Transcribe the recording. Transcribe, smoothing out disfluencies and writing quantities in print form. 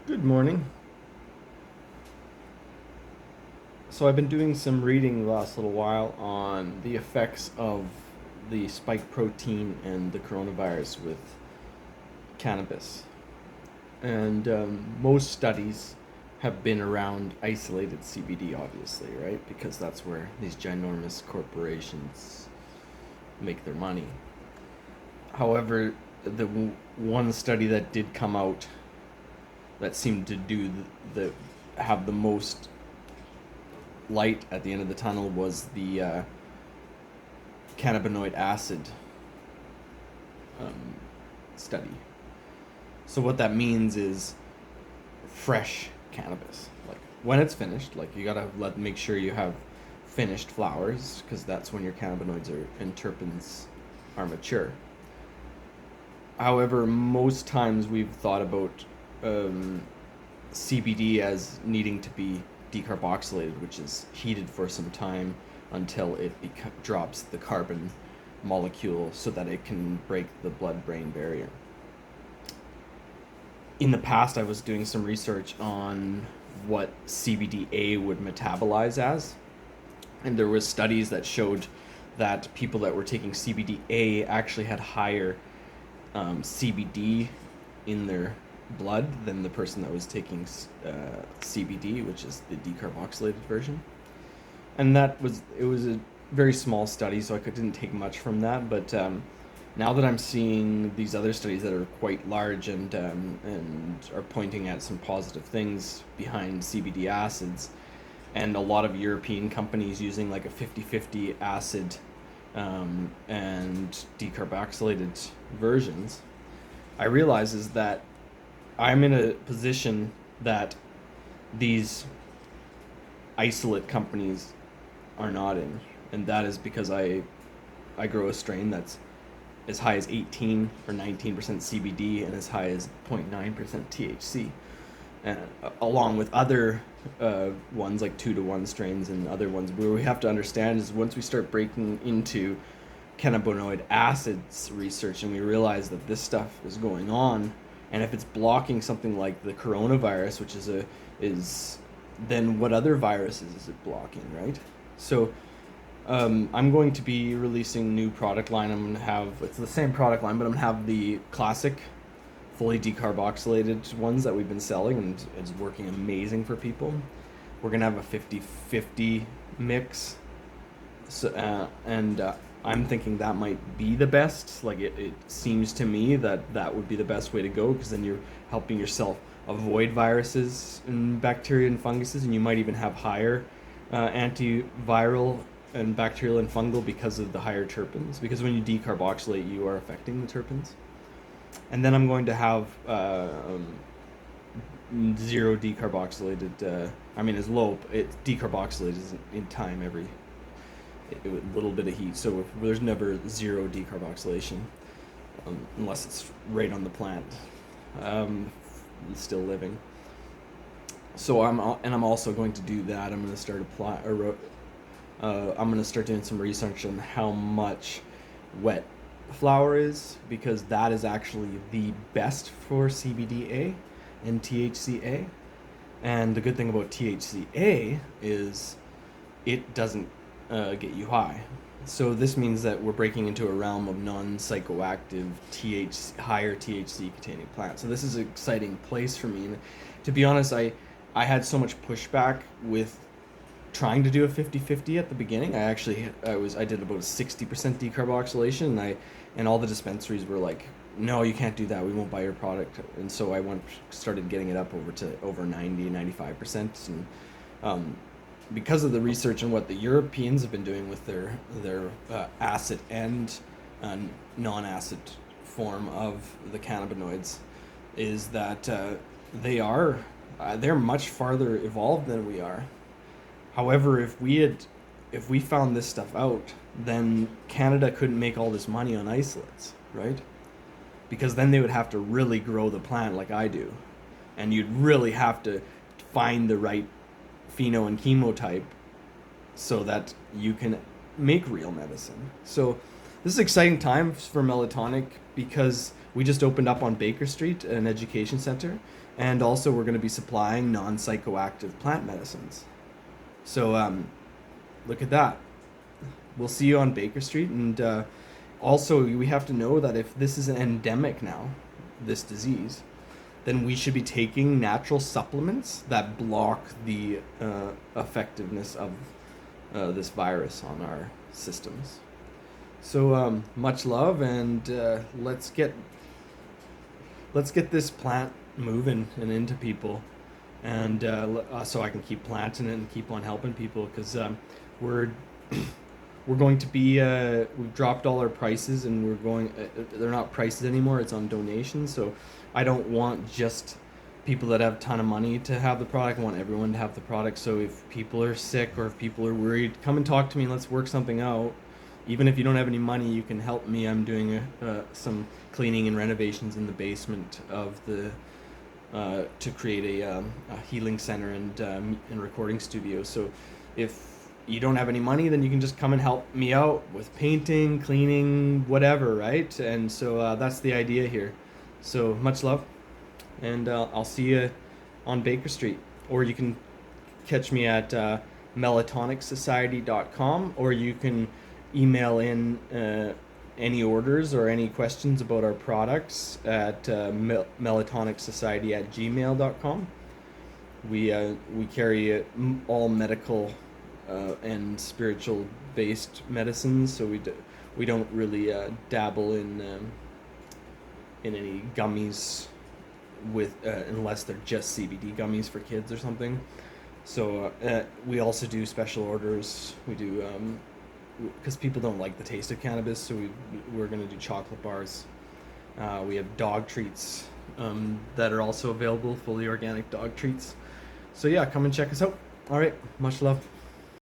Good morning. So I've been doing some reading the last little while on the effects of the spike protein and the coronavirus with cannabis. And most studies have been around isolated CBD, obviously, right? Because that's where these ginormous corporations make their money. However, the one study that did come out that seemed to do have the most light at the end of the tunnel was the cannabinoid acid um, study. So what that means is fresh cannabis. Like when it's finished, like you gotta make sure you have finished flowers because that's when your cannabinoids and terpenes are mature. However, most times we've thought about um, CBD as needing to be decarboxylated, which is heated for some time until it drops the carbon molecule so that it can break the blood-brain barrier. In the past, I was doing some research on what CBDa would metabolize as, and there was studies that showed that people that were taking CBDa actually had higher CBD in their blood than the person that was taking CBD, which is the decarboxylated version. And it was a very small study, so didn't take much from that. But now that I'm seeing these other studies that are quite large and are pointing at some positive things behind CBD acids, and a lot of European companies using like a 50-50 acid and decarboxylated versions, I realize is that I'm in a position that these isolate companies are not in, and that is because I grow a strain that's as high as 18 or 19% CBD and as high as 0.9% THC, and along with other ones like 2-to-1 strains and other ones. Where we have to understand is once we start breaking into cannabinoid acids research and we realize that this stuff is going on, and if it's blocking something like the coronavirus, which is then what other viruses is it blocking, right? So I'm going to be releasing new product line. I'm going to have, it's the same product line, but I'm going to have the classic fully decarboxylated ones that we've been selling, and it's working amazing for people. We're going to have a 50-50 mix. So, I'm thinking that might be the best. Like it seems to me that that would be the best way to go, because then you're helping yourself avoid viruses and bacteria and funguses, and you might even have higher antiviral and bacterial and fungal because of the higher terpenes. Because when you decarboxylate, you are affecting the terpenes. And then I'm going to have zero decarboxylated. As low. It decarboxylates in time every little bit of heat. So there's never zero decarboxylation unless it's right on the plant, still living. So I'm also going to do that. I'm going to start I'm going to start doing some research on how much wet flower is, because that is actually the best for CBDA and THCA. And the good thing about THCA is it doesn't get you high. So this means that we're breaking into a realm of non-psychoactive higher THC containing plants. So this is an exciting place for me. And to be honest, I had so much pushback with trying to do a 50-50 at the beginning. I did about a 60% decarboxylation, and all the dispensaries were like, no, you can't do that, we won't buy your product. And so I started getting it up over 90-95%. And because of the research and what the Europeans have been doing with their acid and non-acid form of the cannabinoids, is that they're much farther evolved than we are. However, if we found this stuff out, then Canada couldn't make all this money on isolates, right? Because then they would have to really grow the plant like I do, and you'd really have to find the right pheno and chemotype so that you can make real medicine. So this is an exciting time for Melatonik, because we just opened up on Baker Street, an education center, And also we're going to be supplying non-psychoactive plant medicines. So look at that. We'll see you on Baker Street. And also, we have to know that if this is an endemic now, this disease, then we should be taking natural supplements that block the effectiveness of this virus on our systems. So much love, and let's get this plant moving and into people, and so I can keep planting it and keep on helping people, because we're going to be we've dropped all our prices, and we're going they're not prices anymore, it's on donations. So I don't want just people that have a ton of money to have the product. I want everyone to have the product. So if people are sick or if people are worried, come and talk to me and let's work something out. Even if you don't have any money, you can help me. I'm doing some cleaning and renovations in the basement of the to create a healing center and recording studio. So if you don't have any money, then you can just come and help me out with painting, cleaning, whatever, right? And so that's the idea here. So much love, and I'll see you on Baker Street, or you can catch me at melatonicsociety.com, or you can email in any orders or any questions about our products at melatonicsociety@gmail.com. We carry all medical and spiritual based medicines, so we don't really dabble in any gummies with unless they're just CBD gummies for kids or something. So we also do special orders. We do because people don't like the taste of cannabis, so we're going to do chocolate bars. We have dog treats that are also available, fully organic dog treats. So yeah, come and check us out. All right, much love.